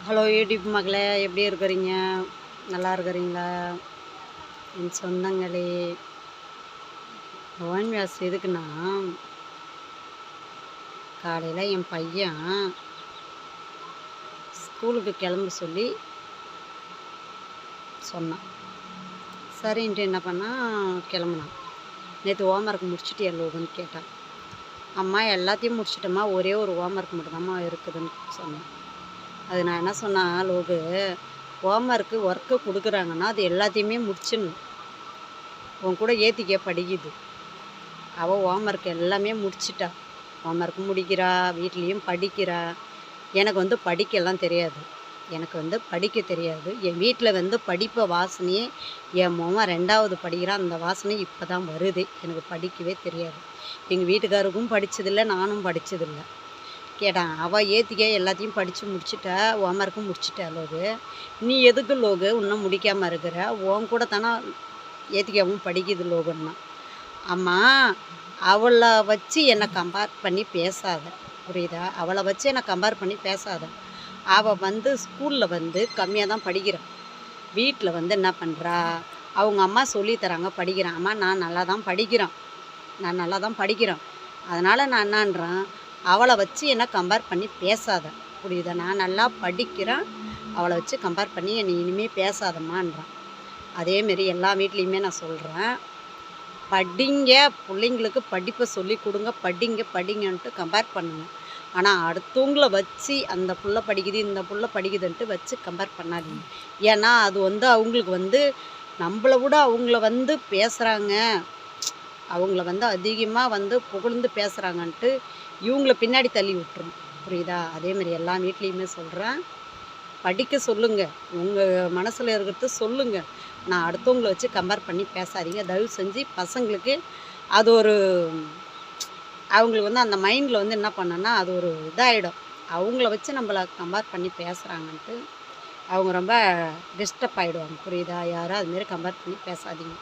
Hello YouTube மகளே, எப்படி இருக்கிறீங்க? நல்லா இருக்கிறீங்களா? என் சொந்தங்களே, ஓன்வியாஸ் எதுக்குன்னா, காலையில் என் பையன் ஸ்கூலுக்கு கிளம்ப சொல்லி சொன்னான். சரின்ட்டு என்ன பண்ணால் கிளம்புனான். நேற்று ஹோம்ஒர்க் முடிச்சுட்டு எல்லோருன்னு கேட்டான். அம்மா எல்லாத்தையும் முடிச்சிட்டம்மா, ஒரே ஒரு ஹோம்ஒர்க் மட்டும்தாம்மா இருக்குதுன்னு சொன்னேன். அது நான் என்ன சொன்னேன், லோகு ஒர்க்கு கொடுக்குறாங்கன்னா அது எல்லாத்தையுமே முடிச்சிடணும். உன் கூட ஏற்றிக்க படிக்குது. அவள் ஹோம்ஒர்க் எல்லாமே முடிச்சிட்டா. ஹோம்ஒர்க் முடிக்கிறா, வீட்லேயும் படிக்கிறா. எனக்கு படிக்கலாம் தெரியாது. படிக்க தெரியாது. என் வீட்டில் படிப்பை வாசனையே என் மகன் 2வது படிக்கிறான். அந்த வாசனை இப்போ தான் வருது. எனக்கு படிக்கவே தெரியாது. எங்கள் வீட்டுக்காருக்கும் படித்ததில்லை, நானும் படித்ததில்லை. கேட்டான். அவள் ஏற்றிக்க எல்லாத்தையும் படித்து முடிச்சுட்டா, ஹோம்ஒர்க்கும் முடிச்சிட்டா லோகு. நீ எதுக்கு லோகு இன்னும் முடிக்காமல் இருக்கிற? உன் கூட தானே ஏற்றிக்காவும் படிக்குது லோகுன்னா. அம்மா, அவளை வச்சு என்னை கம்பேர் பண்ணி பேசாத, புரியுதா? அவளை வச்சு என்னை கம்பேர் பண்ணி பேசாத. அவள் ஸ்கூலில் கம்மியாக தான் படிக்கிறான். வீட்டில் என்ன பண்ணுறா, அவங்க அம்மா சொல்லித்தராங்க, படிக்கிறான். அம்மா, நான் நல்லா தான் படிக்கிறேன். அதனால் நான் என்னன்றேன், அவளை வச்சு என்னை கம்பேர் பண்ணி பேசாத, புரியுதா? நான் நல்லா படிக்கிறேன், அவளை வச்சு கம்பேர் பண்ணி என்னை இனிமேல் பேசாதம்மான்றான். அதேமாரி எல்லா வீட்லேயுமே நான் சொல்கிறேன், படிங்க, பிள்ளைங்களுக்கு படிப்பை சொல்லி கொடுங்க, படிங்கன்ட்டு கம்பேர் பண்ணுங்க. ஆனால் அடுத்தவங்கள வச்சு அந்த புள்ள படிக்குது, இந்த புள்ள படிக்குதுன்ட்டு வச்சு கம்பேர் பண்ணாதீங்க. ஏன்னா அது அவங்களுக்கு நம்மளை விட அவங்கள பேசுகிறாங்க, அவங்கள அதிகமாக புகழ்ந்து பேசுகிறாங்கன்ட்டு இவங்கள பின்னாடி தள்ளி விட்டுரும், புரியுதா? அதேமாரி எல்லா வீட்லேயுமே சொல்கிறேன், படிக்க சொல்லுங்கள், உங்கள் மனசில் இருக்கிறது சொல்லுங்கள். நான் அடுத்தவங்கள வச்சு கம்பேர் பண்ணி பேசாதீங்க. தயவு செஞ்சு பசங்களுக்கு அது ஒரு அவங்களுக்கு அந்த மைண்டில் என்ன பண்ணேன்னா அது ஒரு இதாகிடும். அவங்கள வச்சு நம்மளை கம்பேர் பண்ணி பேசுகிறாங்கன்ட்டு அவங்க ரொம்ப டிஸ்டர்ப் ஆகிடுவாங்க, புரியுதா? யாரும் அதுமாரி கம்பேர் பண்ணி பேசாதீங்க.